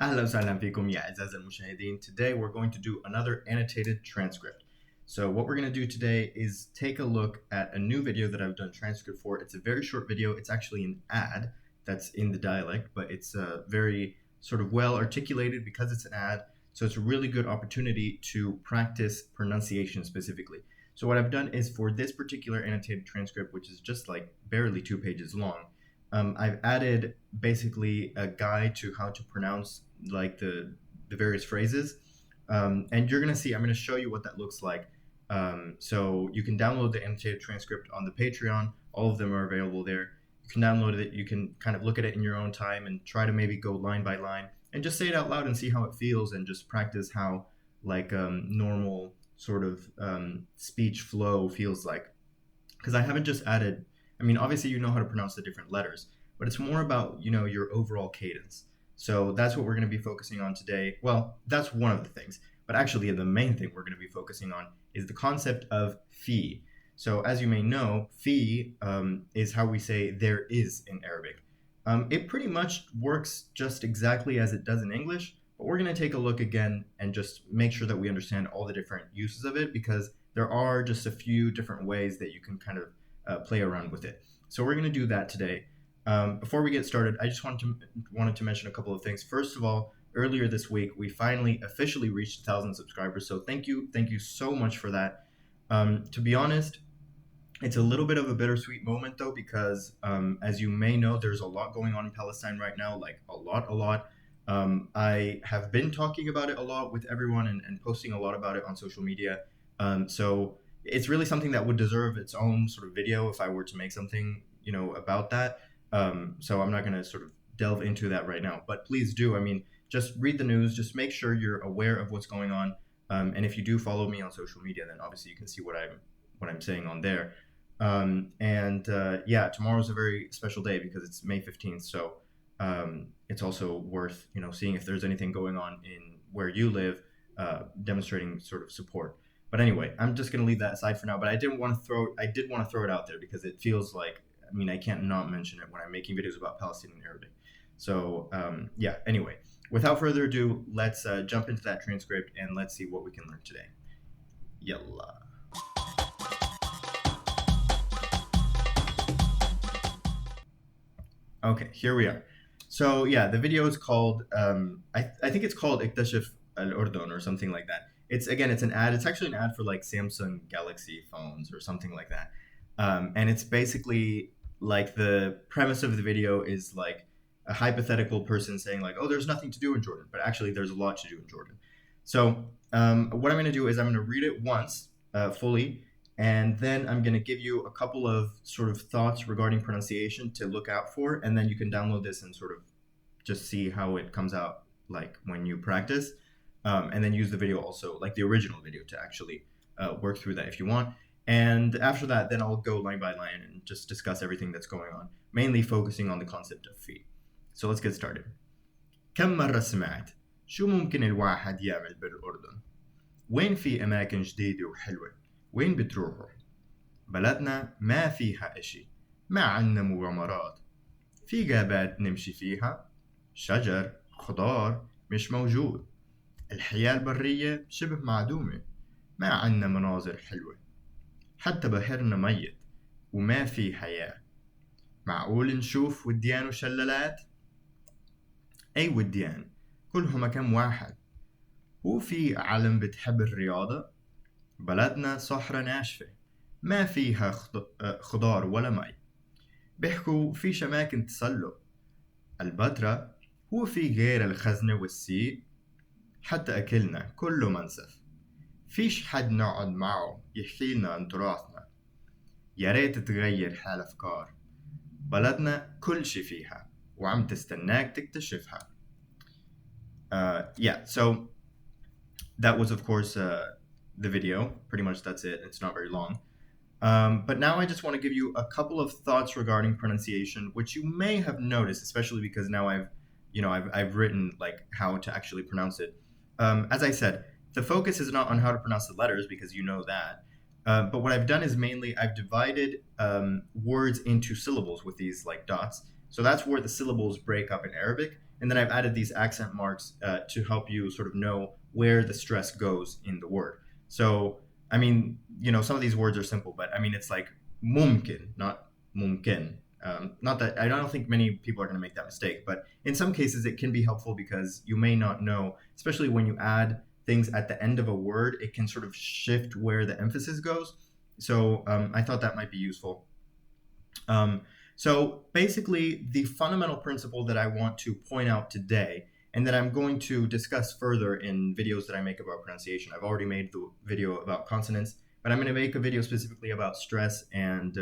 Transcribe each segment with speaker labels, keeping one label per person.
Speaker 1: أهلا وسهلا فيكم يا أعزائي المشاهدين. Today we're going to do another annotated transcript. So what we're going to do today is take a look at a new video that I've done transcript for. It's a very short video. It's actually an ad that's in the dialect, but it's very sort of well articulated because it's an ad. So it's a really good opportunity to practice pronunciation specifically. So what I've done is for this particular annotated transcript, which is just like barely 2 pages long, I've added basically a guide to how to pronounce like the various phrases. And you're going to see, I'm going to show you what that looks like. So you can download the annotated transcript on the Patreon. All of them are available there. You can download it. You can kind of look at it in your own time and try to maybe go line by line and just say it out loud and see how it feels and just practice how like normal sort of speech flow feels like. Because I haven't just added, I mean, obviously you know how to pronounce the different letters, but it's more about, your overall cadence. So that's what we're going to be focusing on today. Well, that's one of the things, but actually the main thing we're going to be focusing on is the concept of fi. So as you may know, fi is how we say there is in Arabic. It pretty much works just exactly as it does in English, but we're going to take a look again and just make sure that we understand all the different uses of it, because there are just a few different ways that you can kind of play around with it. So we're going to do that today. Before we get started, I just wanted to mention a couple of things. First of all, earlier this week, we finally officially reached 1,000 subscribers. So thank you so much for that. To be honest, it's a little bit of a bittersweet moment though, because as you may know, there's a lot going on in Palestine right now, like a lot. I have been talking about it a lot with everyone and posting a lot about it on social media. So it's really something that would deserve its own sort of video if I were to make something, about that. So I'm not going to sort of delve into that right now, but please do. I mean, just read the news, just make sure you're aware of what's going on. And if you do follow me on social media, then obviously you can see what I'm saying on there. Yeah, tomorrow's a very special day because it's May 15th. So it's also worth, seeing if there's anything going on in where you live, demonstrating sort of support. But anyway, I'm just going to leave that aside for now. But I did want to throw it out there because it feels like, I can't not mention it when I'm making videos about Palestinian Arabic. So yeah, anyway, without further ado, let's jump into that transcript and let's see what we can learn today. Yalla. Okay, here we are. So yeah, the video is called, I think it's called اكتشف الأردن or something like that. It's an ad. It's actually an ad for like Samsung Galaxy phones or something like that. And it's basically like the premise of the video is like a hypothetical person saying like, oh, there's nothing to do in Jordan, but actually there's a lot to do in Jordan. So what I'm going to do is I'm going to read it once fully, and then I'm going to give you a couple of sort of thoughts regarding pronunciation to look out for, and then you can download this and sort of just see how it comes out like when you practice. And then use the video also, like the original video, to actually work through that if you want. And after that, then I'll go line by line and just discuss everything that's going on, mainly focusing on the concept of fi. So let's get started. كم مرة سمعت شو ممكن الواحد يعمل بالأردن؟ وين في أماكن جديدة وحلوة؟ وين بتروحوا؟ بلدنا ما فيها إشي، ما عنا مغامرات، في غابات نمشي فيها، شجر خضار مش موجود، الحياة البرية شبه معدومة، ما عنا مناظر حلوة، حتى بحرنا ميت وما في حياة. معقول نشوف وديان وشلالات؟ أي وديان؟ كلهم كم واحد. هو في عالم بتحب الرياضة؟ بلدنا صحراء ناشفة ما فيها خضار ولا مي. بيحكوا فيش أماكن تسلق. البتراء هو في غير الخزنة والسيق، حتى أكلنا كله منسف. فيش حد نقعد معه يحكي لنا عن تراثنا. يا ريت تغير هالأفكار. بلدنا كل شي فيها وعم تستناك تكتشفها. Yeah, so that was of course the video. Pretty much that's it. It's not very long. But now I just want to give you a couple of thoughts regarding pronunciation, which you may have noticed, especially because now I've written like how to actually pronounce it. As I said, the focus is not on how to pronounce the letters because you know that. But what I've done is mainly I've divided words into syllables with these like dots. So that's where the syllables break up in Arabic. And then I've added these accent marks to help you sort of know where the stress goes in the word. So, I mean, some of these words are simple, but I mean, it's like mumkin, not mumkin. Not that I don't think many people are going to make that mistake, but in some cases it can be helpful because you may not know, especially when you add things at the end of a word, it can sort of shift where the emphasis goes. So I thought that might be useful. So basically, the fundamental principle that I want to point out today, and that I'm going to discuss further in videos that I make about pronunciation. I've already made the video about consonants, but I'm going to make a video specifically about stress and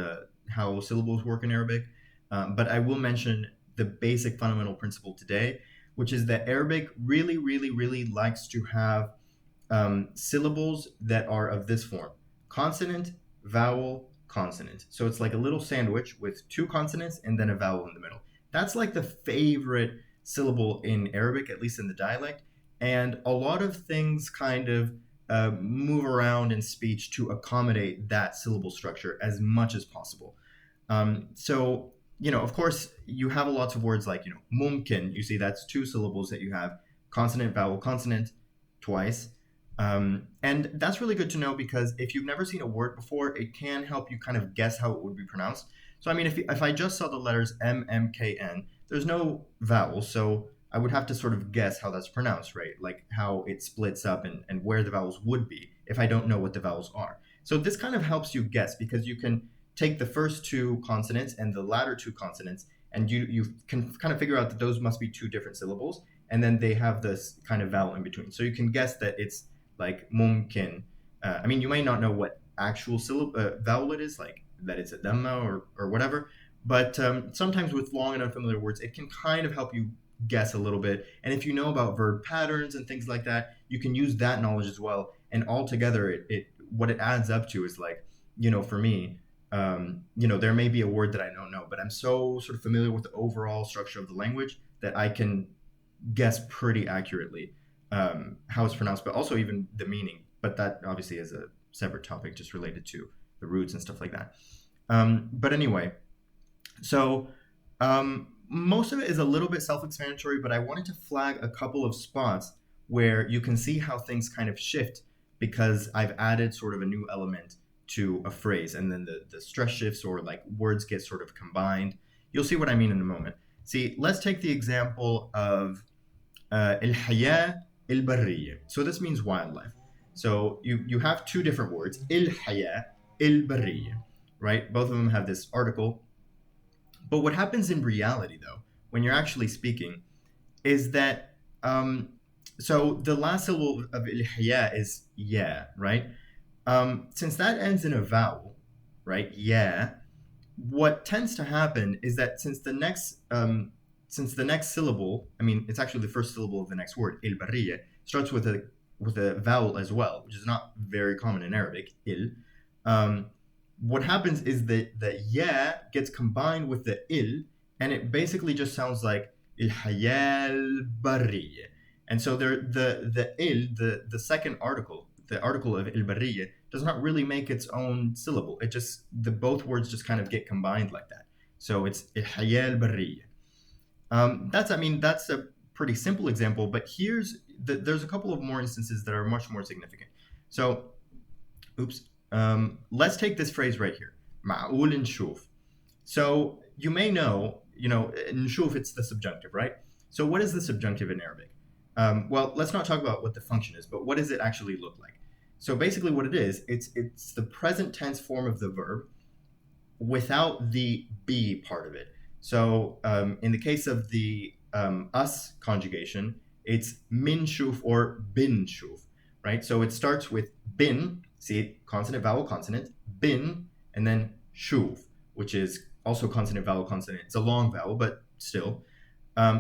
Speaker 1: how syllables work in Arabic. But I will mention the basic fundamental principle today, which is that Arabic really, really, really likes to have syllables that are of this form: consonant, vowel, consonant. So it's like a little sandwich with two consonants and then a vowel in the middle. That's like the favorite syllable in Arabic, at least in the dialect. And a lot of things kind of move around in speech to accommodate that syllable structure as much as possible. So, of course, you have lots of words like, mumkin. You see, that's two syllables that you have: consonant, vowel, consonant, twice. And that's really good to know because if you've never seen a word before, it can help you kind of guess how it would be pronounced. So, I mean, if I just saw the letters M, M, K, N, there's no vowel, so I would have to sort of guess how that's pronounced, right? Like how it splits up and where the vowels would be if I don't know what the vowels are. So this kind of helps you guess because you can take the first two consonants and the latter two consonants, and you can kind of figure out that those must be two different syllables, and then they have this kind of vowel in between. So you can guess that it's like mumkin. I mean, you may not know what actual vowel it is, like that it's a dhamma or whatever, but sometimes with long and unfamiliar words, it can kind of help you guess a little bit. And if you know about verb patterns and things like that, you can use that knowledge as well. And altogether, what it adds up to is like, for me, there may be a word that I don't know, but I'm so sort of familiar with the overall structure of the language that I can guess pretty accurately how it's pronounced, but also even the meaning. But that obviously is a separate topic just related to the roots and stuff like that. But anyway, so most of it is a little bit self-explanatory, but I wanted to flag a couple of spots where you can see how things kind of shift because I've added sort of a new element to a phrase, and then the stress shifts or like words get sort of combined. You'll see what I mean in a moment. See, let's take the example of الحياة البرية. So this means wildlife. So you have two different words, الحياة البرية, right? Both of them have this article. But what happens in reality, though, when you're actually speaking, is that so the last syllable of الحياة is yeah, right? Since that ends in a vowel, right? Yeah. What tends to happen is that since the next syllable, I mean, it's actually the first syllable of the next word, il barriya, starts with a vowel as well, which is not very common in Arabic, il. What happens is that the ya gets combined with the il, and it basically just sounds like il hayal barriya. And so the il, the second article, the article of il barriya, does not really make its own syllable. It just, both words just kind of get combined like that. So it's il hayal barriya. That's a pretty simple example, but there's a couple of more instances that are much more significant. So, let's take this phrase right here, ma'ul nshuf. So you may know, nshuf, it's the subjunctive, right? So what is the subjunctive in Arabic? Well, let's not talk about what the function is, but what does it actually look like? So basically what it is, it's the present tense form of the verb without the be part of it. So in the case of the us conjugation, it's min shuf or bin shuf, right? So it starts with bin, see, consonant, vowel, consonant, bin, and then shuf, which is also consonant, vowel, consonant. It's a long vowel, but still.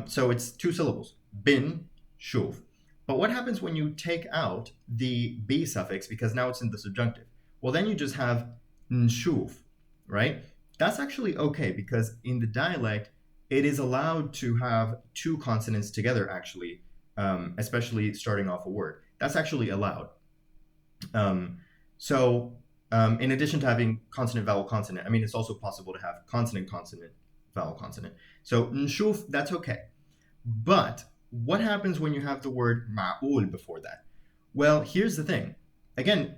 Speaker 1: So it's two syllables, bin, shuf. But what happens when you take out the be suffix, because now it's in the subjunctive? Well, then you just have nshuf, right? That's actually okay, because in the dialect, it is allowed to have two consonants together, actually, especially starting off a word. That's actually allowed. So in addition to having consonant, vowel, consonant, I mean, it's also possible to have consonant, consonant, vowel, consonant. So nshuf, that's okay. But what happens when you have the word ma'ul before that? Well, here's the thing. Again,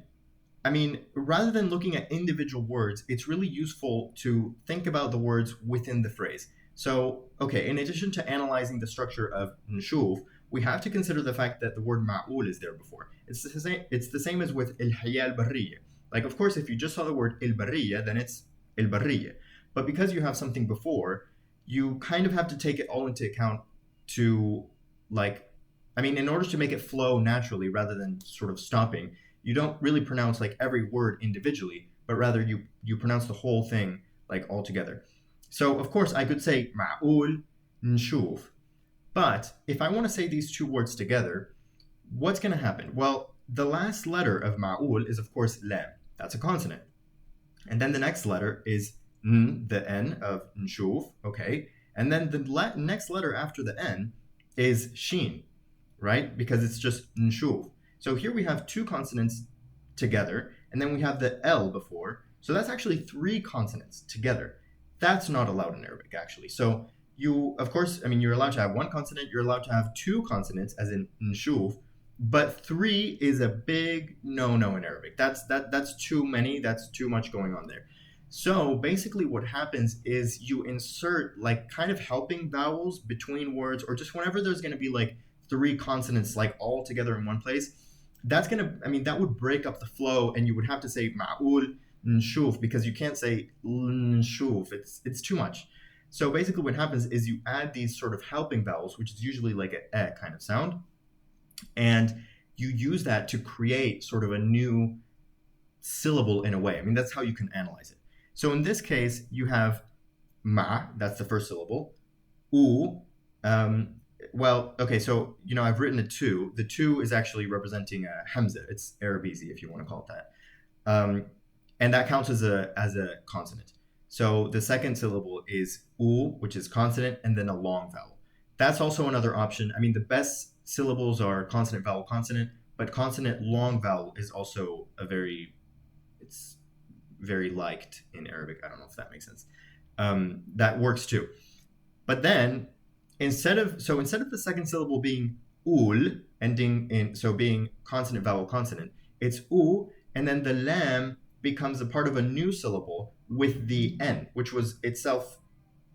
Speaker 1: I mean, rather than looking at individual words, it's really useful to think about the words within the phrase. So, okay, in addition to analyzing the structure of nshuf, we have to consider the fact that the word ma'ul is there before. It's the same as with el-haya al-barriya. Like, of course, if you just saw the word el-barriya, then it's el-barriya. But because you have something before, you kind of have to take it all into account to, like, I mean, in order to make it flow naturally rather than sort of stopping, you don't really pronounce like every word individually, but rather you pronounce the whole thing like all together. So of course I could say ma'ul nshuf, but if I want to say these two words together, what's going to happen? Well, the last letter of ma'ul is of course lam. That's a consonant. And then the next letter is n, the n of nshuf, okay? And then the next letter after the n is shin, right? Because it's just nshuf. So here we have two consonants together, and then we have the L before. So that's actually three consonants together. That's not allowed in Arabic, actually. So you, of course, I mean, you're allowed to have one consonant, you're allowed to have two consonants, as in nshuf, but three is a big no-no in Arabic. That's too many, that's too much going on there. So basically what happens is you insert like kind of helping vowels between words, or just whenever there's going to be like three consonants like all together in one place. That's gonna, I mean, that would break up the flow, and you would have to say ma'ul nshuf, because you can't say nshuf. It's too much. So basically what happens is you add these sort of helping vowels, which is usually like a kind of sound, and you use that to create sort of a new syllable in a way. I mean, that's how you can analyze it. So in this case, you have ma, that's the first syllable, u, well, okay, so, you know, I've written a two. The two is actually representing a hamza. It's Arabizi, if you want to call it that. And that counts as a consonant. So the second syllable is u, which is consonant, and then a long vowel. That's also another option. I mean, the best syllables are consonant, vowel, consonant, but consonant, long vowel is also it's very liked in Arabic. I don't know if that makes sense. That works too. But then, instead of the second syllable being ul, ending in, so being consonant, vowel, consonant, it's u, and then the lam becomes a part of a new syllable with the n, which was itself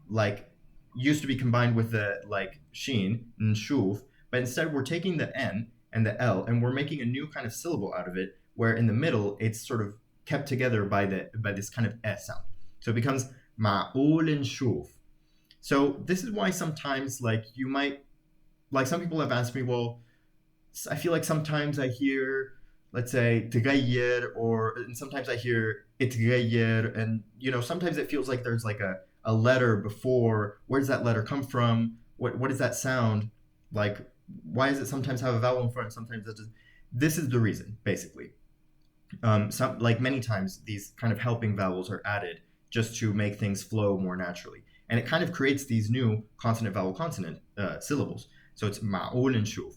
Speaker 1: like used to be combined with the like shin, nshuf, but instead we're taking the n and the l and we're making a new kind of syllable out of it, where in the middle it's sort of kept together by this kind of s sound. So it becomes ma'ul nshuf. So this is why sometimes, like, you might, like, some people have asked me, well, I feel like sometimes I hear, let's say, تغير, and sometimes I hear اتغير, and, you know, sometimes it feels like there's like a letter before. Where does that letter come from? What does that sound? Like, why does it sometimes have a vowel in front, sometimes it doesn't? This is the reason, basically. Like many times, these kind of helping vowels are added just to make things flow more naturally. And it kind of creates these new consonant, vowel, consonant syllables. So it's ma'ul nshuf,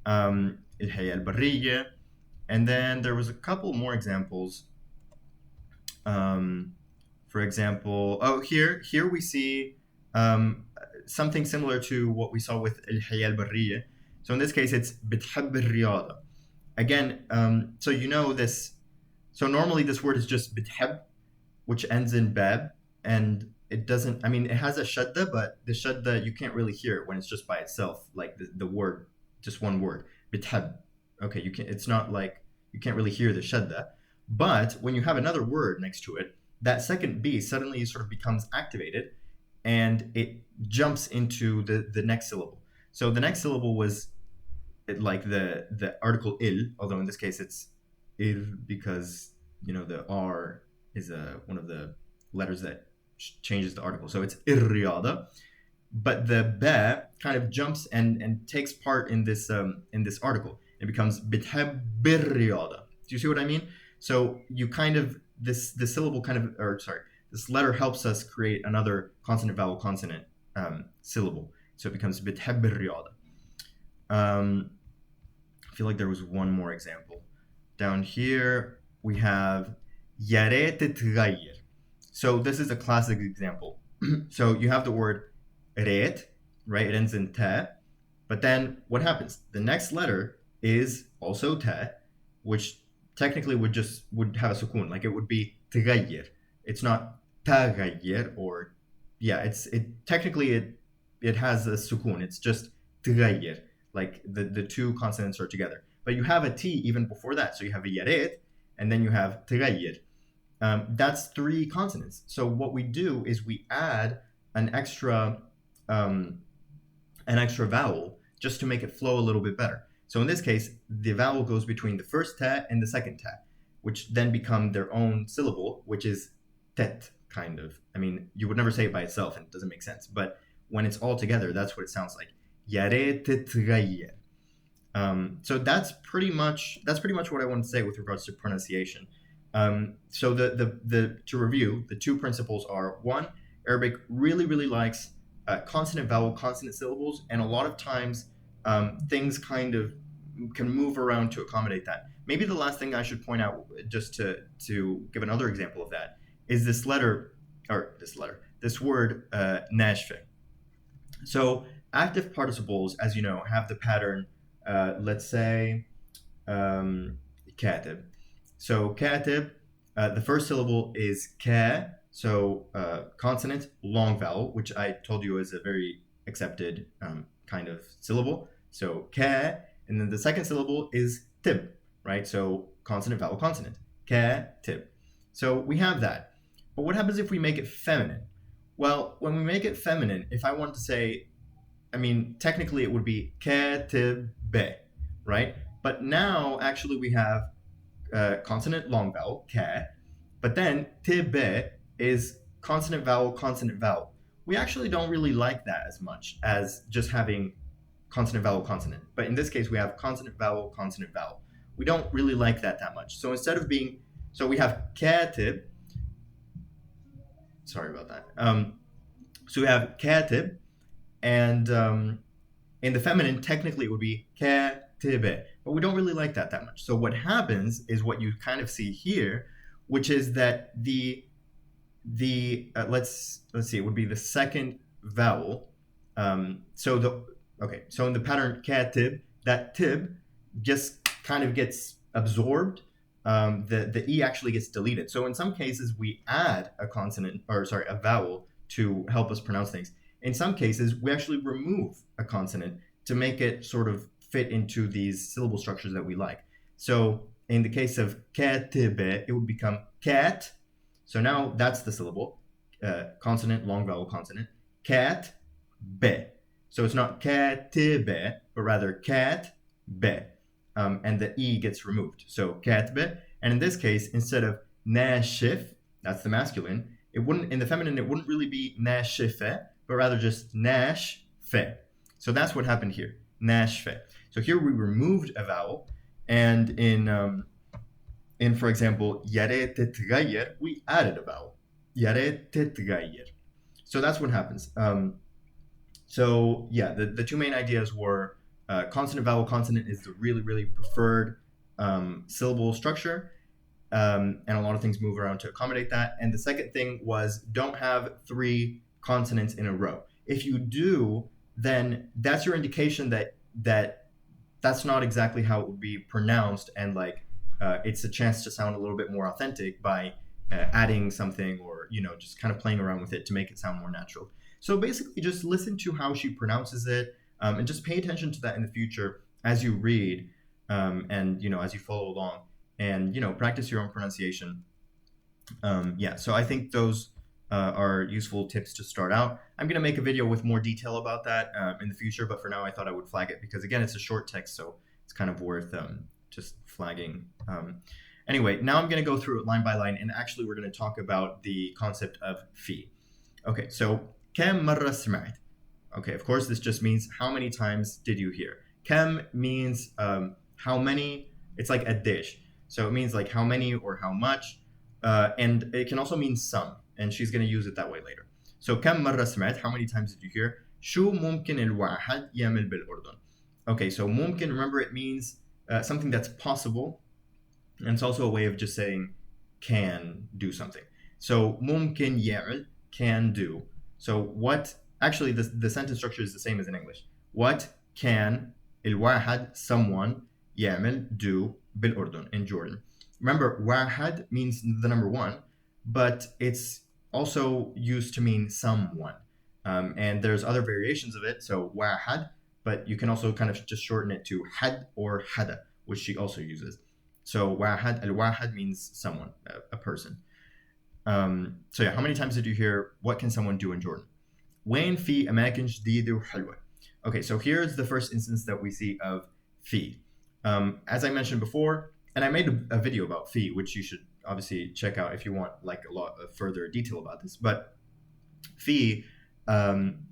Speaker 1: الحياة البرية, and then there was a couple more examples. For example, here we see something similar to what we saw with الحياة البرية. So in this case, it's بتحب الرياضة. Again, so you know this. So normally this word is just بتحب, which ends in bab, and it doesn't, I mean, it has a shadda, but the shadda, you can't really hear it when it's just by itself, like the word, just one word, bithab. Okay, it's not like, you can't really hear the shadda. But when you have another word next to it, that second B suddenly sort of becomes activated, and it jumps into the next syllable. So the next syllable was like the article il, although in this case it's ir, because, you know, the R is one of the letters that changes the article. So it's irriyada, but the ba kind of jumps and takes part in this article. It becomes bithab birriyada. Do you see what I mean? So you kind of, this syllable kind of, or sorry, this letter helps us create another consonant, vowel, consonant syllable. So it becomes bithab birriyada. I feel like there was one more example. Down here we have يا ريت تتغير. So this is a classic example. So you have the word ريت, right? It ends in ta. But then what happens? The next letter is also ta, which technically would have a sukun, like it would be تغير. It's not تغير, or yeah, it technically it has a sukun. It's just تغير, like the two consonants are together. But you have a t even before that, so you have a yaret, and then you have تغير. That's three consonants. So what we do is we add an extra vowel just to make it flow a little bit better. So in this case, the vowel goes between the first ta and the second ta, which then become their own syllable, which is tet, kind of. I mean, you would never say it by itself, and it doesn't make sense. But when it's all together, that's what it sounds like. Yare tetgaye. So that's pretty much what I want to say with regards to pronunciation. So to review, the two principles are: one, Arabic really likes consonant, vowel, consonant syllables, and a lot of times things kind of can move around to accommodate that. Maybe the last thing I should point out, just to give another example of that, is this word nashfe. So active participles, as you know, have the pattern, let's say katib. So katib, the first syllable is ka, so consonant, long vowel, which I told you is a very accepted kind of syllable. So ka, and then the second syllable is tib, right? So consonant, vowel, consonant. Ka, tib. So we have that. But what happens if we make it feminine? Well, when we make it feminine, if I want to say, I mean, technically it would be ka, tib, be, right? But now, actually, we have consonant, long vowel, ka, but then tibe is consonant, vowel, consonant, vowel. We actually don't really like that as much as just having consonant, vowel, consonant. But in this case, we have consonant, vowel, consonant, vowel. We don't really like that much. So instead of being, so we have katib. Sorry about that. So we have katib, and in the feminine, technically it would be katibe, but we don't really like that much. So what happens is what you kind of see here, which is that the let's see, it would be the second vowel. So in the pattern katib, that tib just kind of gets absorbed. The e actually gets deleted. So in some cases we add a vowel to help us pronounce things. In some cases we actually remove a consonant to make it sort of fit into these syllable structures that we like. So in the case of katibe, it would become cat. So now that's the syllable, consonant, long vowel, consonant. Cat, be. So it's not katibe, but rather cat, be. And the e gets removed. So katbe. And in this case, instead of nashif, that's the masculine, it wouldn't, in the feminine, it wouldn't really be nashife, but rather just nashfe. So that's what happened here, nashfe. So here we removed a vowel, and in for example, yare tetgayer, we added a vowel, yare tetgayer. So that's what happens. So yeah, the two main ideas were consonant, vowel, consonant is the really preferred syllable structure, and a lot of things move around to accommodate that. And the second thing was, don't have three consonants in a row. If you do, then that's your indication that that's not exactly how it would be pronounced, and it's a chance to sound a little bit more authentic by adding something, or just kind of playing around with it to make it sound more natural. So basically, just listen to how she pronounces it, and just pay attention to that in the future as you read, and as you follow along, and practice your own pronunciation. So I think those are useful tips to start out. I'm going to make a video with more detail about that in the future, but for now I thought I would flag it because, again, it's a short text, so it's kind of worth just flagging. Anyway, now I'm going to go through it line by line, and actually we're going to talk about the concept of fi. Okay, so كم مرة سمعت? Okay, of course this just means how many times did you hear. Kem means how many. It's like a dish, so it means like how many or how much, and it can also mean some, and she's going to use it that way later. So كم مرة سمعت, how many times did you hear? شو ممكن الواحد يعمل بالأردن? Okay, so ممكن, remember, it means something that's possible, and it's also a way of just saying can do something. So ممكن يعمل, can do. So what actually the sentence structure is the same as in English. What can الواحد, someone, يعمل, do بالأردن, in Jordan? Remember, واحد means the number one, but it's also used to mean someone. And there's other variations of it, so واحد, but you can also kind of just shorten it to had or hada, which she also uses. So واحد, الواحد means someone, a person. So yeah, how many times did you hear what can someone do in Jordan? وين في أماكن جديدة وحلوة. Okay, so here's the first instance that we see of fi. As I mentioned before, and I made a video about fi, which you should obviously check out if you want like a lot of further detail about this. But fi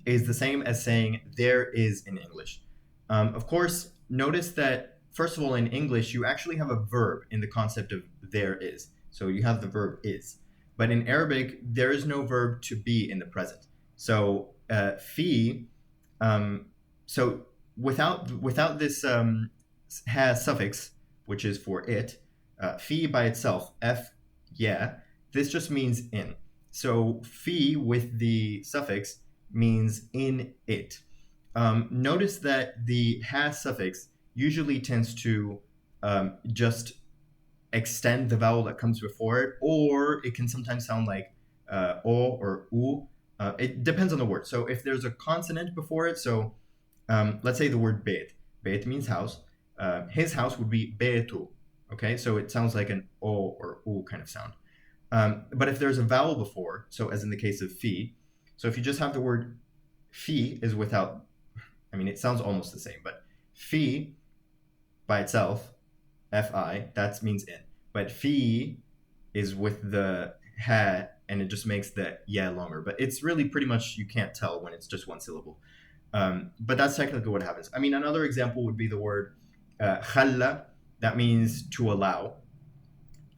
Speaker 1: is the same as saying there is in English. Of course, notice that first of all in English you actually have a verb in the concept of there is. So you have the verb is. But in Arabic, there is no verb to be in the present. So fi, so without this has suffix, which is for it, fi by itself, f, yeah, this just means in. So fi with the suffix means in it. Notice that the has suffix usually tends to just extend the vowel that comes before it, or it can sometimes sound like o or u. It depends on the word. So if there's a consonant before it, so let's say the word beit. Beit means house. His house would be beitu. Okay, so it sounds like an o or u kind of sound. But if there's a vowel before, so as in the case of fi, so if you just have the word fi is without, I mean, it sounds almost the same, but fi by itself, fi, that means in. But fi is with the ha, and it just makes the yeah longer. But it's really pretty much, you can't tell when it's just one syllable. But that's technically what happens. I mean, another example would be the word khalla, that means to allow.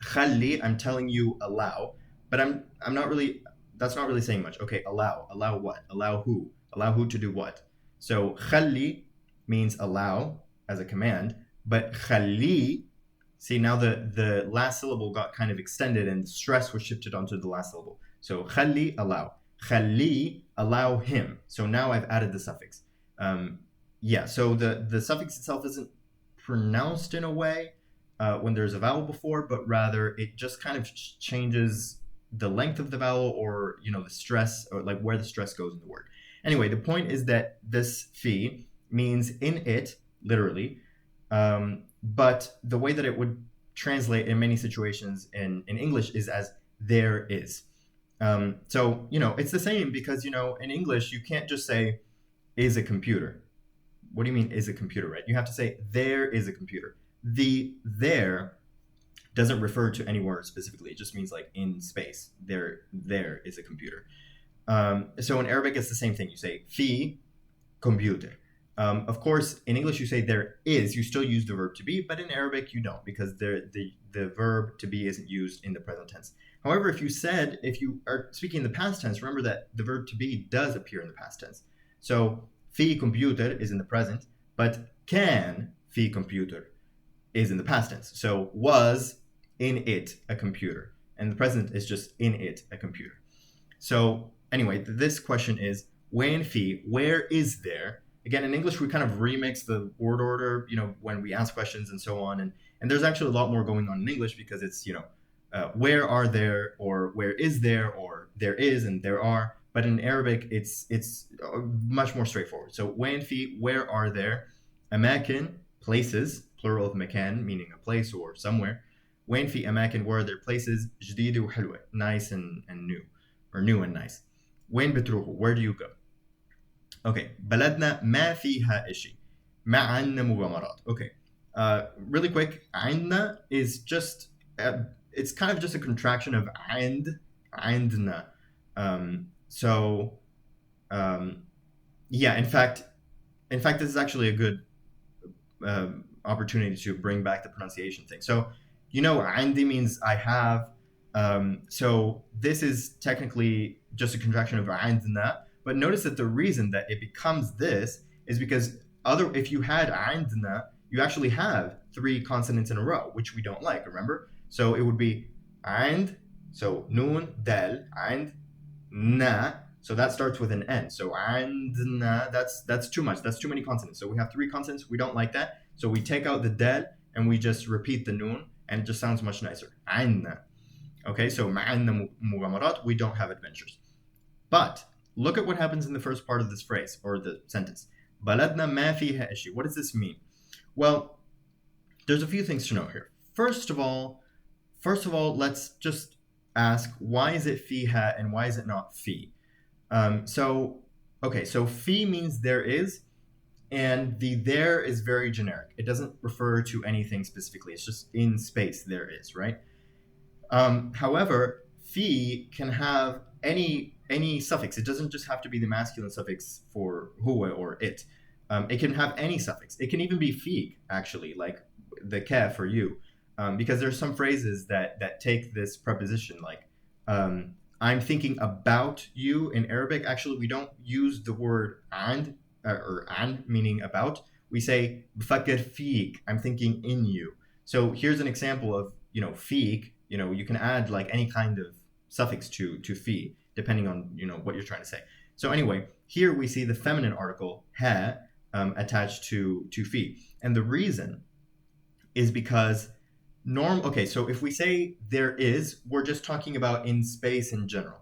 Speaker 1: Khalli, I'm telling you allow, but I'm not really, that's not really saying much. Okay, allow what? Allow who to do what? So khalli means allow as a command, but khalli, see now the last syllable got kind of extended and stress was shifted onto the last syllable. So khalli, allow. Khalli, allow him. So now I've added the suffix. Yeah, so the suffix itself isn't pronounced in a way when there's a vowel before, but rather it just kind of changes the length of the vowel, or the stress, or like where the stress goes in the word. Anyway, the point is that this fi means in it, literally, but the way that it would translate in many situations in English is as there is. So, it's the same because, in English, you can't just say is a computer. What do you mean is a computer, right? You have to say there is a computer. The there doesn't refer to anywhere specifically. It just means like in space. There is a computer. So in Arabic, it's the same thing. You say fi computer. Of course, in English, you say there is. You still use the verb to be, but in Arabic, you don't, because the verb to be isn't used in the present tense. However, if you are speaking in the past tense, remember that the verb to be does appear in the past tense. So fi computer is in the present, but can fi computer is in the past tense. So was in it a computer, and the present is just in it a computer. So anyway, this question is when fi, where is there? Again, in English, we kind of remix the word order, when we ask questions and so on. And there's actually a lot more going on in English because it's, where are there, or where is there, or there is and there are. But in Arabic, it's much more straightforward. So when fi, where are there? Amakin, places, plural of makan, meaning a place or somewhere. When fi amakin, where are there places? جديدة وحلوة, nice and new, or new and nice. وين بتروحوا, where do you go? Okay, بلدنا ما فيها إشي. ما عندنا مغامرات. Okay, really quick, عندنا is just, it's kind of just a contraction of عندنا. Yeah, in fact, this is actually a good opportunity to bring back the pronunciation thing. So, عندي means I have. So this is technically just a contraction of عندنا. But notice that the reason that it becomes this is because if you had عندنا, you actually have 3 consonants in a row, which we don't like, remember? So it would be عند, so noon, dal, عند, na, So that starts with an N. So andna, that's too much. That's too many consonants. So we have 3 consonants. We don't like that. So we take out the del and we just repeat the noon, and it just sounds much nicer. Andna. Okay, so ma'andna mughamarat, we don't have adventures. But look at what happens in the first part of this phrase or the sentence. Baladna ma fiha ishi. What does this mean? Well, there's a few things to know here. First of all, let's just ask, why is it fiha and why is it not fi? So fi means there is, and the there is very generic. It doesn't refer to anything specifically. It's just in space there is, right? However, fi can have any suffix. It doesn't just have to be the masculine suffix for huwa or it. It can have any suffix. It can even be fi, actually, like the ka for you, because there's some phrases that take this preposition, like I'm thinking about you in Arabic. Actually, we don't use the word and or and meaning about. We say bfakir fiik. I'm thinking in you. So here's an example of fiik. You can add like any kind of suffix to fi depending on what you're trying to say. So anyway, here we see the feminine article ha attached to fi, and the reason is because so if we say there is, we're just talking about in space in general.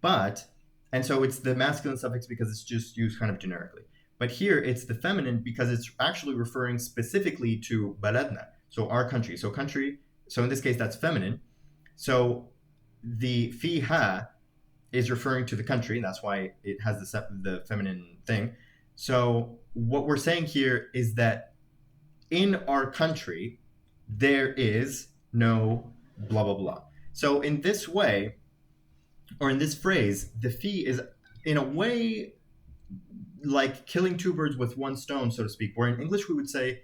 Speaker 1: And so it's the masculine suffix because it's just used kind of generically. But here it's the feminine because it's actually referring specifically to baladna, so our country. So in this case that's feminine. So the fiha is referring to the country, and that's why it has the feminine thing. So what we're saying here is that in our country there is no blah blah blah. So in this way, or in this phrase, the fi is in a way like killing 2 birds with 1 stone, so to speak. Where in English we would say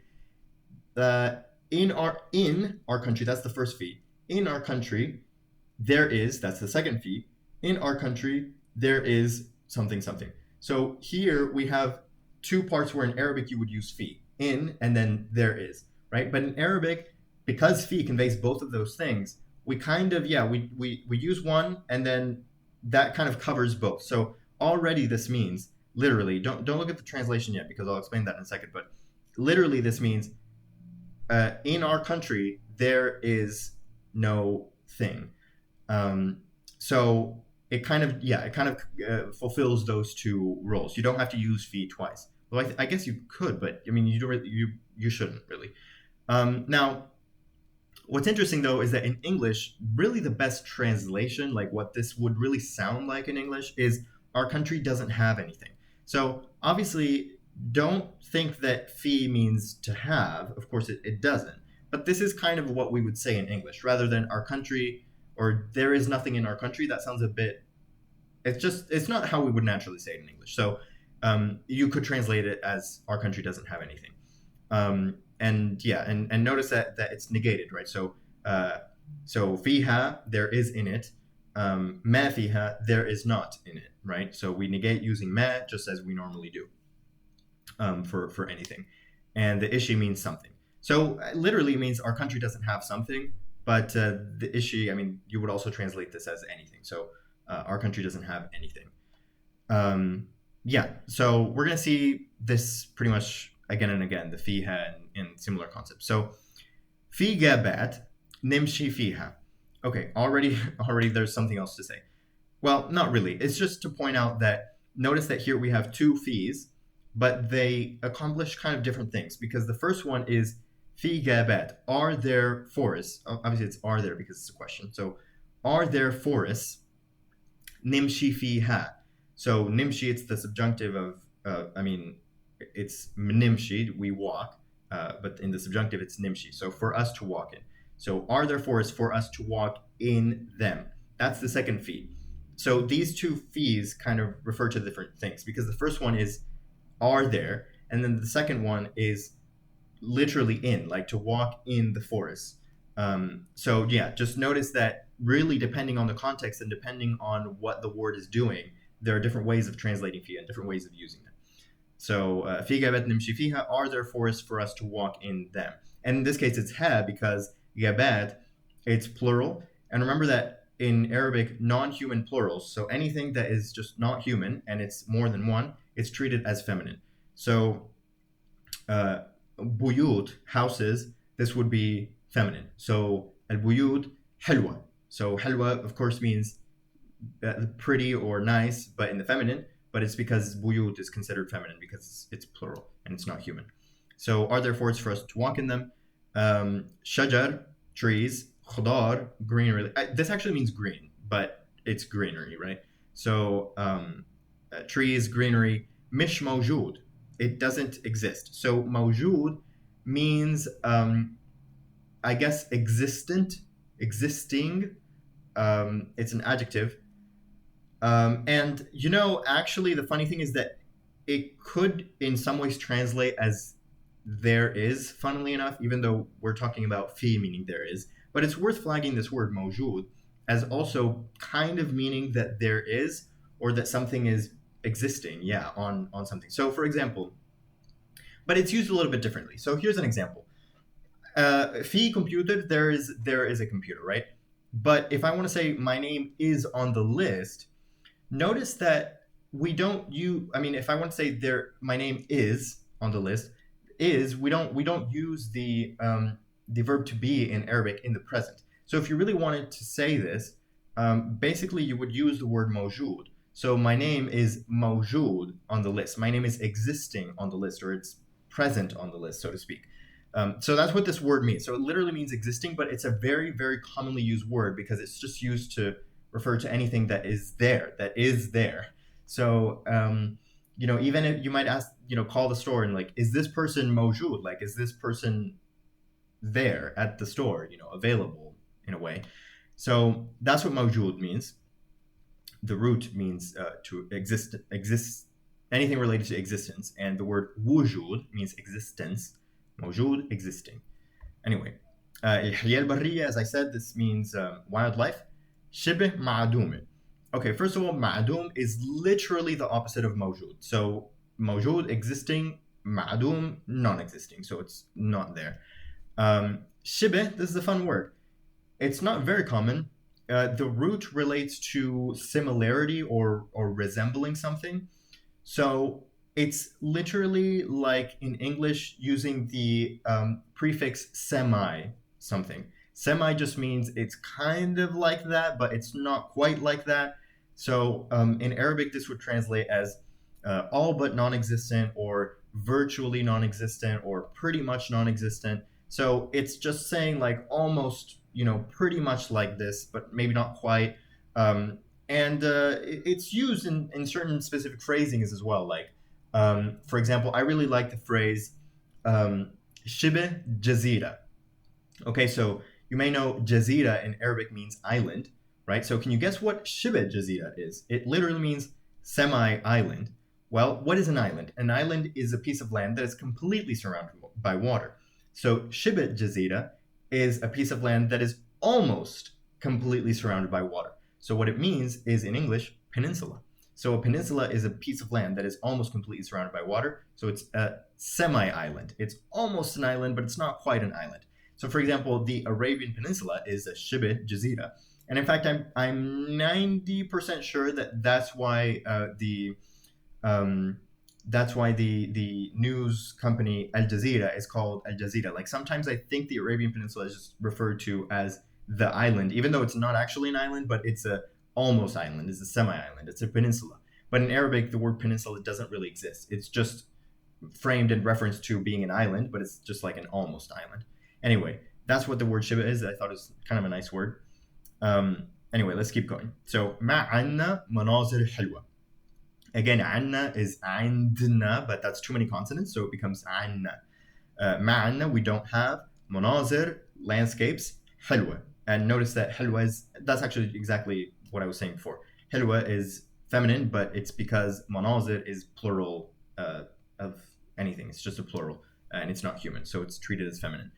Speaker 1: in our country, that's the first fi. In our country there is, that's the second fi. In our country there is something something. So here we have 2 parts where in Arabic you would use fi, in and then there is, right? But in Arabic, because fi conveys both of those things, we kind of we use one and then that kind of covers both. So already this means literally, don't look at the translation yet because I'll explain that in a second, but literally this means in our country there is no thing. So it kind of fulfills those 2 roles. You don't have to use fi twice. Well, I guess you could, but I mean you shouldn't really. Now, what's interesting though is that in English, really the best translation, like what this would really sound like in English, is our country doesn't have anything. So obviously, don't think that fi means to have. Of course, it doesn't. But this is kind of what we would say in English, rather than our country or there is nothing in our country. That sounds a bit. It's not how we would naturally say it in English. So you could translate it as our country doesn't have anything. And notice that it's negated, right? So fiha, there is in it. Ma fiha, there is not in it, right? So we negate using ma just as we normally do for anything. And the ishi means something. So literally means our country doesn't have something, but the ishi, I mean, you would also translate this as anything. So our country doesn't have anything. So we're going to see this pretty much again and again, the fiha and similar concepts. So fi gabat nimshi fiha. Okay, already there's something else to say. Well, not really. It's just to point out that notice that here we have 2 fees, but they accomplish kind of different things, because the first one is fi gabat. Are there forests? Obviously it's are there because it's a question. So are there forests? Nimshi fiha. So nimshi, it's the subjunctive of it's nimshi, we walk, but in the subjunctive it's nimshi. So for us to walk in. So are there forests for us to walk in them? That's the second fee. So these 2 fees kind of refer to different things, because the first one is are there, and then the second one is literally in, like to walk in the forest. Just notice that really depending on the context and depending on what the word is doing, there are different ways of translating fi and different ways of using them. So fi gabat nimshi fiha, are there forests for us to walk in them? And in this case it's ha, because gabat, it's plural. And remember that in Arabic non-human plurals. So anything that is just not human and it's more than one, it's treated as feminine. So buyut, houses, this would be feminine. So al-buyut halwa. So halwa, of course, means pretty or nice, but in the feminine. But it's because buyut is considered feminine because it's plural and it's not human. So are there forts for us to walk in them? Shajar, trees. Khudar, greenery. This actually means green, but it's greenery, right? So trees, greenery. Mish mawjood, it doesn't exist. So mawjood means, I guess, existent, existing. It's an adjective. And actually, the funny thing is that it could, in some ways, translate as there is, funnily enough, even though we're talking about fi, meaning there is. But it's worth flagging this word mawjood as also kind of meaning that there is, or that something is existing, on something. So, for example, but it's used a little bit differently. So here's an example. Fi computer, there is a computer, right? But if I want to say my name is on the list, notice that we don't use. I mean, if I want to say my name is on the list, we don't use the verb to be in Arabic in the present. So if you really wanted to say this, basically you would use the word mawjood. So my name is mawjood on the list. My name is existing on the list, or it's present on the list, so to speak. So that's what this word means. So it literally means existing, but it's a very, very commonly used word because it's just used to refer to anything that is there. So, even if you might ask, call the store and like, is this person mawjood? Like, is this person there at the store, available in a way? So that's what mawjood means. The root means to exist, anything related to existence. And the word wujud means existence. Mawjood, existing. Anyway, الحياة البرية, as I said, this means wildlife. شبه معدوم. Okay, first of all, ma'adum is literally the opposite of mawjood. So mawjood, existing, ma'adum, non-existing. So it's not there. Shibeh, this is a fun word. It's not very common. The root relates to similarity or resembling something. So it's literally like in English using the prefix semi something. Semi just means it's kind of like that, but it's not quite like that. So in Arabic, this would translate as all but non-existent, or virtually non-existent, or pretty much non-existent. So it's just saying like almost, pretty much like this, but maybe not quite. And it's used in certain specific phrasings as well. Like, for example, I really like the phrase shibh jazira. Okay, so you may know jazira in Arabic means island, right? So can you guess what shibh jazira is? It literally means semi-island. Well, what is an island? An island is a piece of land that is completely surrounded by water. So shibh jazira is a piece of land that is almost completely surrounded by water. So what it means is, in English, peninsula. So a peninsula is a piece of land that is almost completely surrounded by water. So it's a semi-island. It's almost an island, but it's not quite an island. So, for example, the Arabian Peninsula is a shibh jazira. And in fact, I'm 90% sure that that's why the news company Al Jazeera is called Al Jazeera. Like, sometimes I think the Arabian Peninsula is just referred to as the island, even though it's not actually an island, but it's a almost island. It's a semi-island. It's a peninsula. But in Arabic, the word peninsula doesn't really exist. It's just framed in reference to being an island, but it's just like an almost island. Anyway, that's what the word shibah is. I thought it was kind of a nice word. Anyway, let's keep going. So, ma'anna manazir halwa. Again, anna is andna, but that's too many consonants, so it becomes anna. Ma'anna, we don't have. Manazir, landscapes. Halwa. And notice that halwa that's actually exactly what I was saying before. Halwa is feminine, but it's because manazir is plural of anything. It's just a plural, and it's not human, so it's treated as feminine.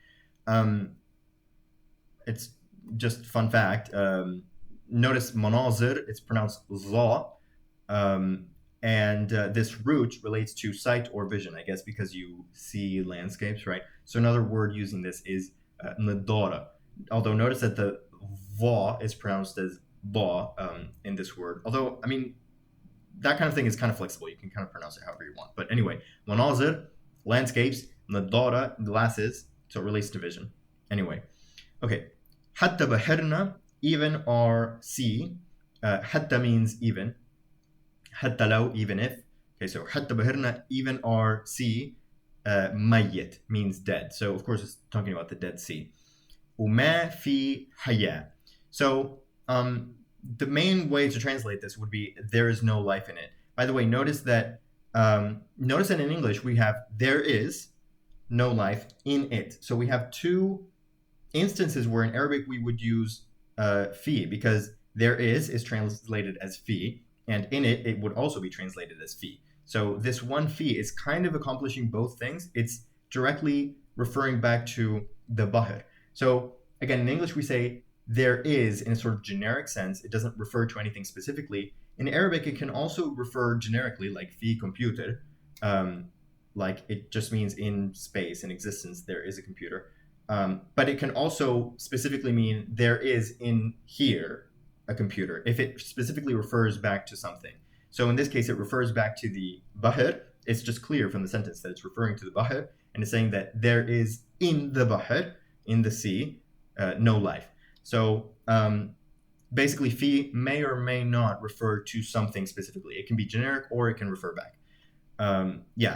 Speaker 1: It's just fun fact. Notice manazir, it's pronounced za, and this root relates to sight or vision, I guess, because you see landscapes, right? So another word using this is nadara. Although notice that the va is pronounced as law in this word. Although, I mean, that kind of thing is kind of flexible. You can kind of pronounce it however you want. But anyway, manazir, landscapes, nadara, glasses, so it relates to vision. Anyway, okay. Hatta bahirna, even or sea. Hatta means even. Hatta law, even if. Okay, so hatta bahirna, even or sea. Mayyit means dead. So of course it's talking about the Dead Sea. وما في حياة. So the main way to translate this would be there is no life in it. By the way, notice that in English we have there is no life in it. So we have two instances where in Arabic we would use fi, because there is translated as fi, and in it would also be translated as fi. So this one fi is kind of accomplishing both things. It's directly referring back to the bahr. So again, in English we say there is in a sort of generic sense. It doesn't refer to anything specifically. In Arabic, it can also refer generically, like fi computer, like it just means in space, in existence, there is a computer. But it can also specifically mean there is in here a computer if it specifically refers back to something. So in this case, it refers back to the bahr. It's just clear from the sentence that it's referring to the bahr, and it's saying that there is in the bahr, in the sea, no life. So basically, fi may or may not refer to something specifically. It can be generic or it can refer back.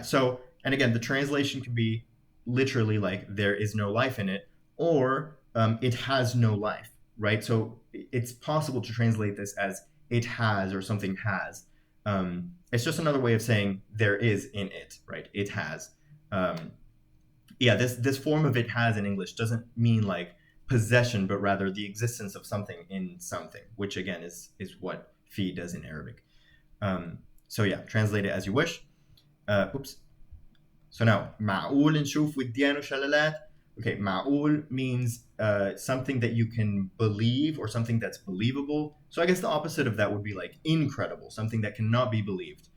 Speaker 1: So, and again, the translation can be literally like there is no life in it, or it has no life, right? So it's possible to translate this as it has or something has. It's just another way of saying there is in it, right? It has. This form of it has in English doesn't mean like possession, but rather the existence of something in something, which again is what fi does in Arabic. Translate it as you wish. So now, معقول نشوف وديان وشلالات. Okay, معقول means something that you can believe or something that's believable. So I guess the opposite of that would be like incredible, something that cannot be believed.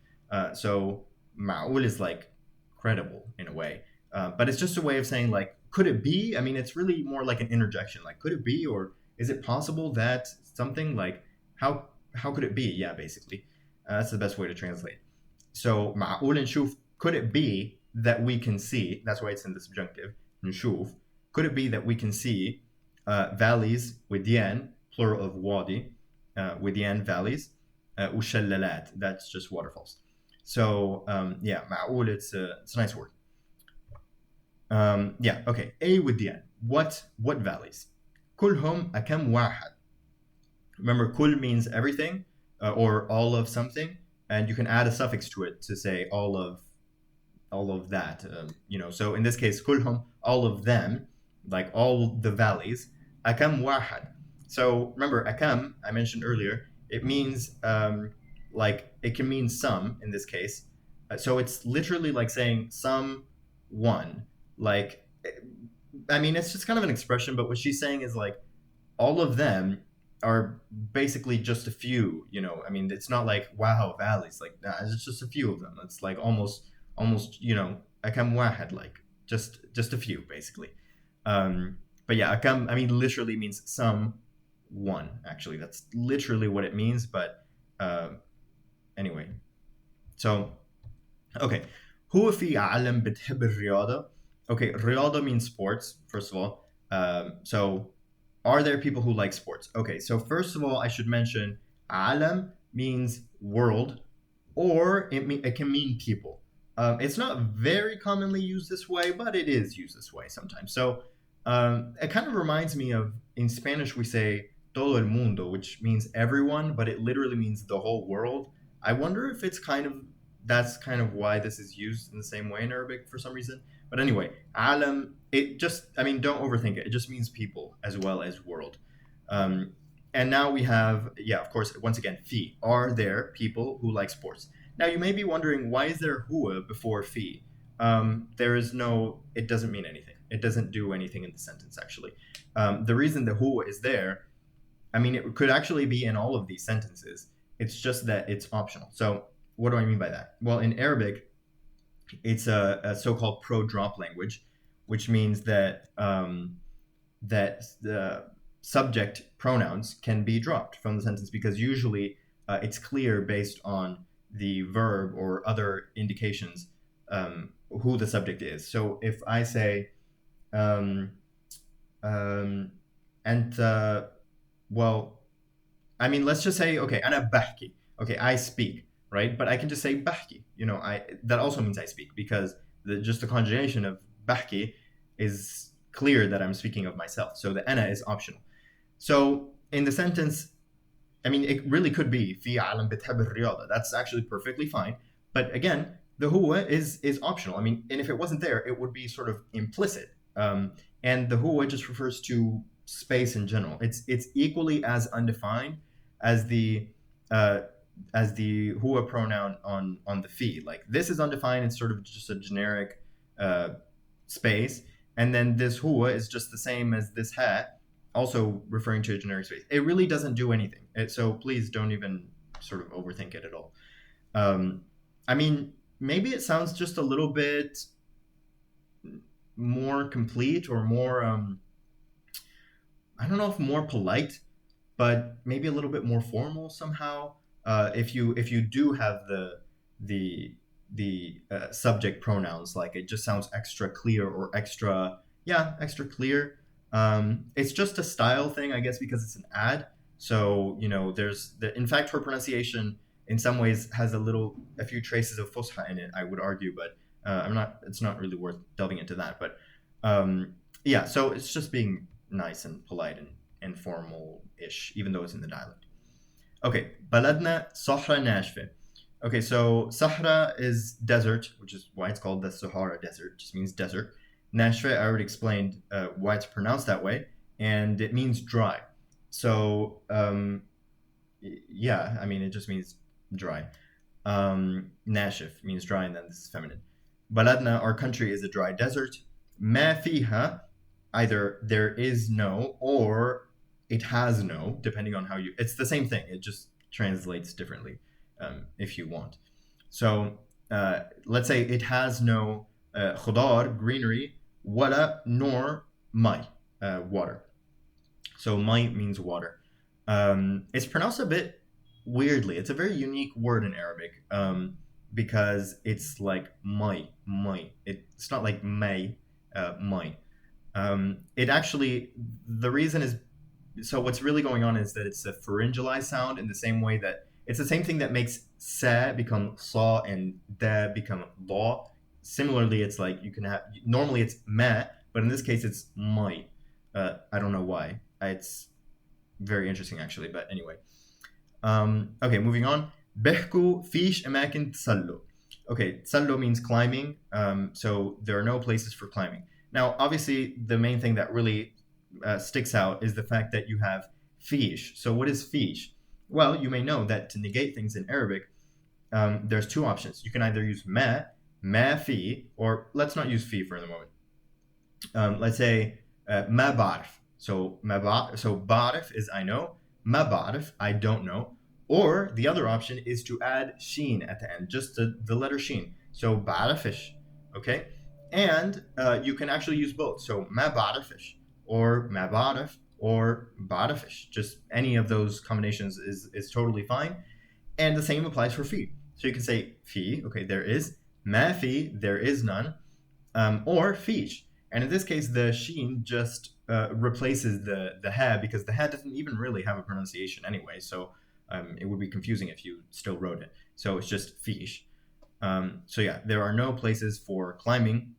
Speaker 1: So معقول is like credible in a way. But it's just a way of saying like, could it be? I mean, it's really more like an interjection. Like, could it be, or is it possible that something like how could it be? Yeah, basically, that's the best way to translate. So معقول نشوف, could it be that we can see? That's why it's in the subjunctive. نشوف. Could it be that we can see valleys وديان, plural of wadi, وديان valleys, وشلالات, that's just waterfalls. So معقول, it's a nice word. Okay. A وديان. What valleys? كلهم أكم واحد. Remember, كل means everything or all of something, and you can add a suffix to it to say all of that. So in this case, كلهم, all of them, like all the valleys. أكم واحد. So remember, أكم, I mentioned earlier, it means like it can mean some in this case. So it's literally like saying some one. Like, I mean, it's just kind of an expression, but what she's saying is like all of them are basically just a few. I mean, it's not like wow valleys, like nah, it's just a few of them. It's like almost akam wahad, like just a few basically. But yeah, akam, I mean, literally means some one. Actually, that's literally what it means. But anyway, so okay. هو في عالم بتحب الرياضة. Okay, riyada means sports, first of all. So, are there people who like sports? Okay, so first of all, I should mention alam means world, or it can mean people. It's not very commonly used this way, but it is used this way sometimes. So, it kind of reminds me of, in Spanish, we say todo el mundo, which means everyone, but it literally means the whole world. I wonder if that's kind of why this is used in the same way in Arabic for some reason. But anyway, alam, don't overthink it. It just means people as well as world. And now we have, of course, once again, fi. Are there people who like sports? Now you may be wondering, why is there huwa before fi? It doesn't mean anything. It doesn't do anything in the sentence, actually. The reason the huwa is there, I mean, it could actually be in all of these sentences. It's just that it's optional. So what do I mean by that? Well, in Arabic, it's a so-called pro-drop language, which means that subject pronouns can be dropped from the sentence because usually it's clear based on the verb or other indications who the subject is. So if I say, um, and well, I mean, let's just say, okay, أنا بحكي. Okay, I speak, right? But I can just say بحكي. That also means I speak because just the conjugation of بحكي is clear that I'm speaking of myself. So the أنا is optional. So in the sentence, I mean, it really could be في عالم بتحب الرياضة. That's actually perfectly fine. But again, the هو is optional. I mean, and if it wasn't there, it would be sort of implicit. And the هو just refers to space in general. It's equally as undefined as the هو pronoun on the fi. Like this is undefined. It's sort of just a generic space, and then this هو is just the same as this ha, also referring to a generic space. It really doesn't do anything. So please don't even sort of overthink it at all. I mean, maybe it sounds just a little bit more complete or more, I don't know if more polite, but maybe a little bit more formal somehow. If you do have the subject pronouns, like it just sounds extra clear or extra clear. It's just a style thing, I guess, because it's an ad. So in fact, her pronunciation in some ways has a few traces of fusha in it, I would argue, but it's not really worth delving into that. But so it's just being nice and polite and formal-ish, even though it's in the dialect. Okay, بلدنا صحراء ناشفة. Okay, so Sahara is desert, which is why it's called the Sahara Desert, just means desert. Nashve, I already explained why it's pronounced that way, and it means dry. So, I mean, it just means dry. Nashif means dry, and then this is feminine. Baladna, our country, is a dry desert. Ma fiha, either there is no or it has no, depending on how it's the same thing. It just translates differently if you want. So let's say it has no khudar, greenery, wala, nor mai, water. So mai means water. It's pronounced a bit weirdly. It's a very unique word in Arabic because it's like mai. It's not like may, mai. It actually, the reason is, so what's really going on is that it's a pharyngalized sound in the same way that it's the same thing that makes sa become sa and da become la. Similarly, it's like you can have, normally it's ma, but in this case it's mai. I don't know why. It's very interesting actually, but anyway. Okay, moving on. بحكوا فيش أماكن تسلوا. Okay, تسلوا means climbing. So there are no places for climbing. Now, obviously, the main thing that really sticks out is the fact that you have fish. So what is fish? Well, you may know that to negate things in Arabic, there's two options. You can either use ma fi, or let's not use fi for the moment. Let's say ma ba'rif. So ba'rif is I know, ma ba'rif, I don't know. Or the other option is to add sheen at the end, just the letter sheen. So ba'rifish, okay? And you can actually use both. So ma ba'rifish or ma ba'rif or ba'rifish. Just any of those combinations is totally fine. And the same applies for fi. So you can say fi, okay, there is. Ma fi, there is none. Or fish. And in this case, the sheen just replaces the ha, because the ha doesn't even really have a pronunciation anyway. So it would be confusing if you still wrote it. So it's just fish. So yeah, there are no places for climbing.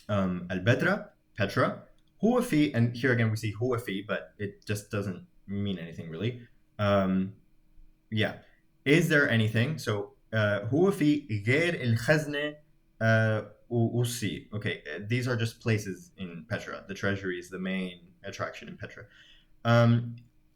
Speaker 1: Al-Bedra, Petra. Huwa fi, and here again we see huwa fi, but it just doesn't mean anything really. Is there anything? So huwa fi غير الخزنة usi. Okay, these are just places in Petra. The treasury is the main attraction in Petra.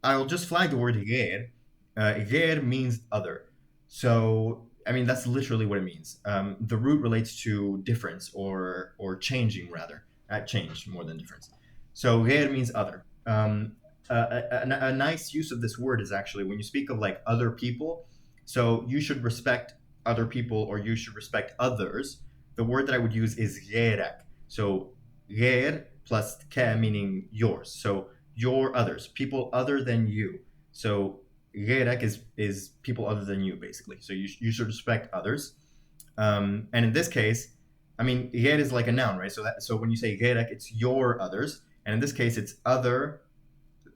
Speaker 1: I'll just flag the word غير. غير means other. So I mean, that's literally what it means. The root relates to difference or changing rather. Change more than difference. So غير means other. A nice use of this word is actually when you speak of like other people. So you should respect other people or you should respect others. The word that I would use is غيرك. So غير plus ka meaning yours. So your others, people other than you. So غيرك is people other than you, basically. So you should respect others. And in this case, I mean, غير is like a noun, right? So when you say غيرك, it's your others. And in this case, it's other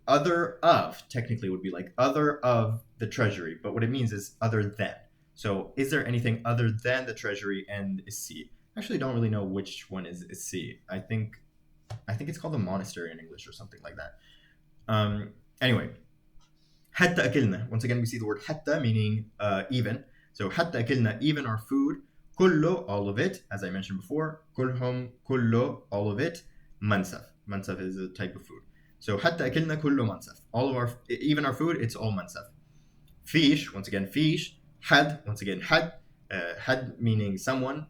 Speaker 1: of, technically would be like other of the treasury. But what it means is other than. So is there anything other than the treasury and is C? I actually don't really know which one is C. I think it's called the monastery in English or something like that. Anyway, حتى أكلنا. Once again, we see the word حتى meaning even. So حتى أكلنا, even our food. كله, all of it, as I mentioned before. كلهم, كله, all of it. منسف. منسف is a type of food. So حتى أكلنا كله منسف. All of our, even our food, it's all منسف. فيش, once again, فيش. حد, once again, حد. حد meaning someone.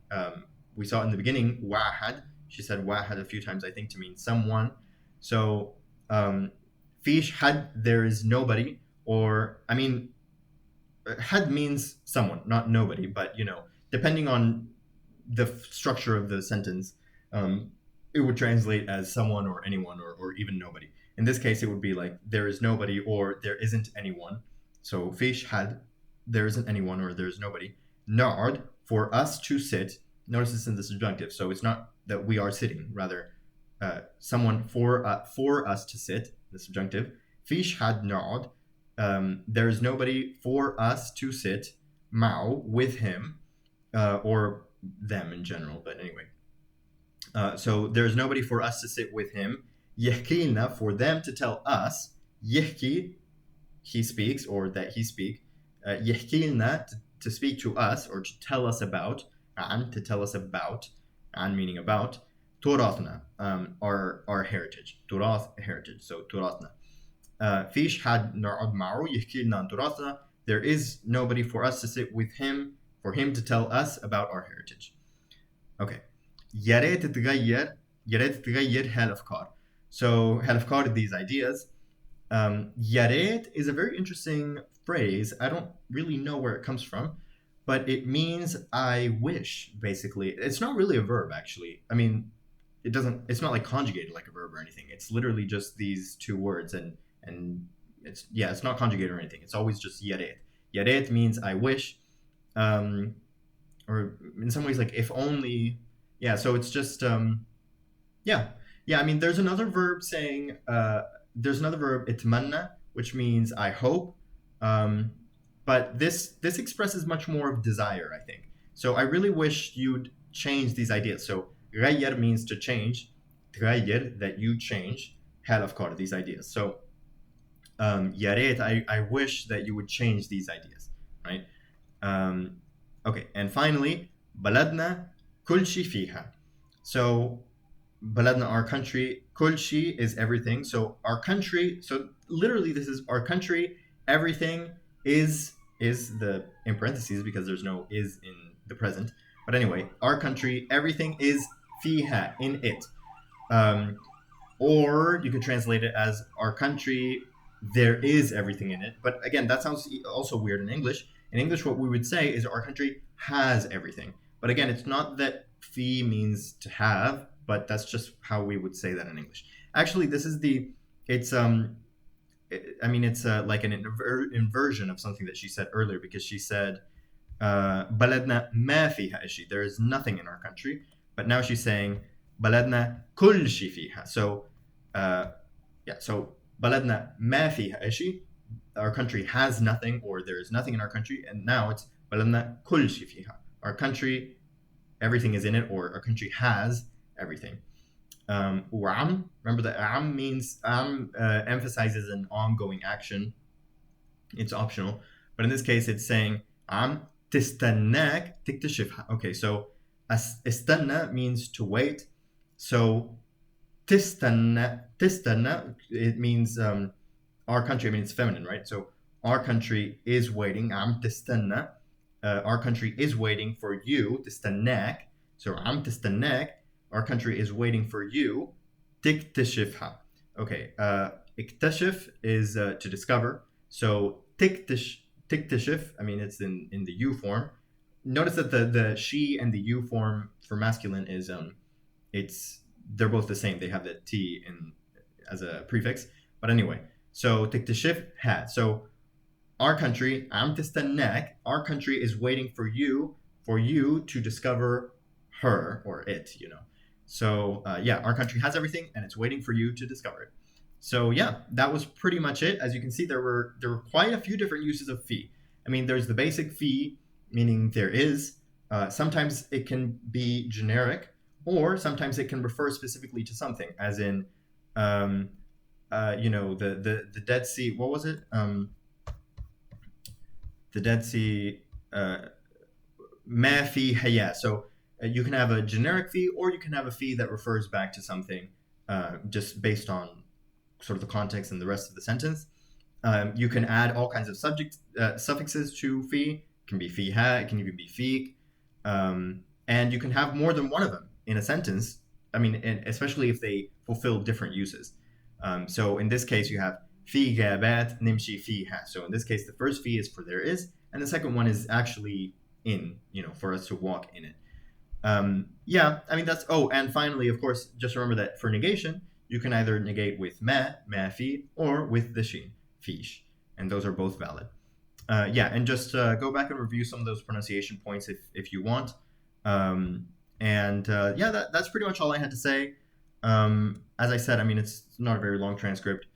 Speaker 1: We saw in the beginning واحد. She said واحد a few times, I think, to mean someone. So فيش حد, there is nobody. Or, I mean, had means someone, not nobody, but, depending on the structure of the sentence, it would translate as someone or anyone or even nobody. In this case, it would be like there is nobody or there isn't anyone. So fish had, there isn't anyone or there's nobody. Nard, for us to sit. Notice it's in the subjunctive, so it's not that we are sitting, rather someone for us to sit, the subjunctive. Fish had nard. There is nobody for us to sit معه, with him, or them in general, but anyway. So there's nobody for us to sit with him. يحكي لنا, for them to tell us. يحكي, he speaks, or that he speak. يحكي لنا, to speak to us, or to tell us about. عن, to tell us about. عن meaning about. تراثنا, our heritage. تراث, heritage. So تراثنا. فيش حد نقعد معه يحكي لنا عن تراثنا. There is nobody for us to sit with him, for him to tell us about our heritage. Okay. يا ريت تغير هالأفكار. So هالأفكار, these ideas. يا ريت is a very interesting phrase. I don't really know where it comes from, but it means I wish, basically. It's not really a verb, actually. I mean, it's not like conjugated like a verb or anything. It's literally just these two words, and it's not conjugated or anything. It's always just يا ريت. يا ريت means I wish, or in some ways like if only. Yeah, so it's just yeah. I mean, there's another verb saying اتمنى, which means I hope, but this expresses much more of desire, I think. So I really wish you'd change these ideas. So غير means to change. تغير, that you change. هالأفكار, these ideas. So يا ريت, I wish that you would change these ideas, right? Okay, and finally, بلدنا كل شيء فيها. So بلدنا, our country. كل شيء is everything. So our country. So literally, this is our country. Everything is the, in parentheses, because there's no is in the present. But anyway, our country. Everything is فيها, in it. Or you could translate it as our country. There is everything in it. But again, that sounds also weird in English. In English, what we would say is our country has everything. But again, it's not that fi means to have, but that's just how we would say that in English. Actually, this is it's like an inversion of something that she said earlier, because she said بلدنا ما فيها شيء, there is nothing in our country. But now she's saying بلدنا كل شيء فيها. So so بلدنا ما فيها شيء, our country has nothing, or there is nothing in our country. And now it's بلدنا كل شيء فيها, our country, everything is in it, or our country has everything. وعم, remember that عم means emphasizes an ongoing action. It's optional, but in this case it's saying عم تستناك تكتشفها. Okay, so استنى means to wait. So تستنى, it means our country. I mean, it's feminine, right? So our country is waiting. عم تستنى, our country is waiting for you. تستناك. So عم تستناك, our country is waiting for you. تكتشفها. Okay, اكتشف is to discover. So تكتشف, I mean, it's in the you form. Notice that the she and the you form for masculine is they're both the same. They have the t as a prefix. But anyway, so تكتشف ها. So our country, عم تستناك, our country is waiting for you to discover her or it, you know. So yeah, our country has everything and it's waiting for you to discover it. So yeah, that was pretty much it. As you can see, there were quite a few different uses of fee. I mean, there's the basic fee, meaning there is. Sometimes it can be generic, or sometimes it can refer specifically to something, as in, you know, the Dead Sea. What was it? The Dead Sea. ما في حياة. So you can have a generic fee, or you can have a fee that refers back to something, just based on sort of the context and the rest of the sentence. You can add all kinds of suffixes to fee. It can be fee ha, it can even be feek. And you can have more than one of them in a sentence. I mean, especially if they fulfill different uses. So in this case, you have fi gabat nimshi fiha. So in this case, the first fee is for there is, and the second one is actually in, you know, for us to walk in it. Yeah, I mean, that's, oh, and finally, of course, just remember that for negation, you can either negate with ma fi, or with the shin, fish, and those are both valid. Yeah, and just go back and review some of those pronunciation points if you want. Yeah, that's pretty much all I had to say. As I said, I mean, it's not a very long transcript.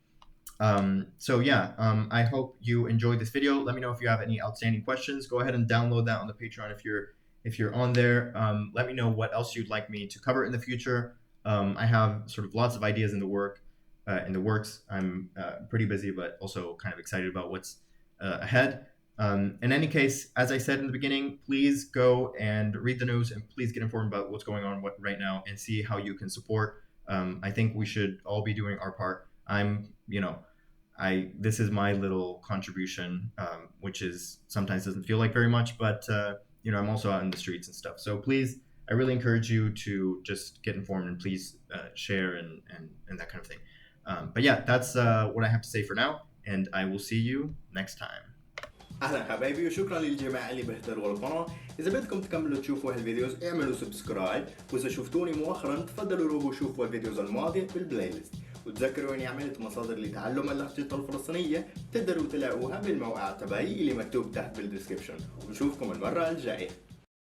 Speaker 1: So yeah, I hope you enjoyed this video. Let me know if you have any outstanding questions. Go ahead and download that on the Patreon if you're on there. Let me know what else you'd like me to cover in the future. I have sort of lots of ideas in the works. I'm pretty busy, but also kind of excited about what's ahead. In any case, as I said in the beginning, please go and read the news and please get informed about what's going on right now and see how you can support. I think we should all be doing our part. This is my little contribution, which is sometimes doesn't feel like very much, but I'm also out in the streets and stuff. So please, I really encourage you to just get informed and please share and that kind of thing. But yeah, that's what I have to say for now, and I will see you next time.
Speaker 2: اهلا حبايبي وشكرا للجماعه اللي بيحضروا القناه. اذا بدكم تكملوا تشوفوا هالفيديوز اعملوا سبسكرايب، واذا شفتوني مؤخرا تفضلوا روحوا شوفوا الفيديوز الماضيه بالبلاي ليست، وتذكروا اني عملت مصادر لتعلم اللهجه الفلسطينيه تقدروا تلاقوها بالموقع تبعي اللي مكتوب تحت بالديسكربشن، ونشوفكم المره الجايه.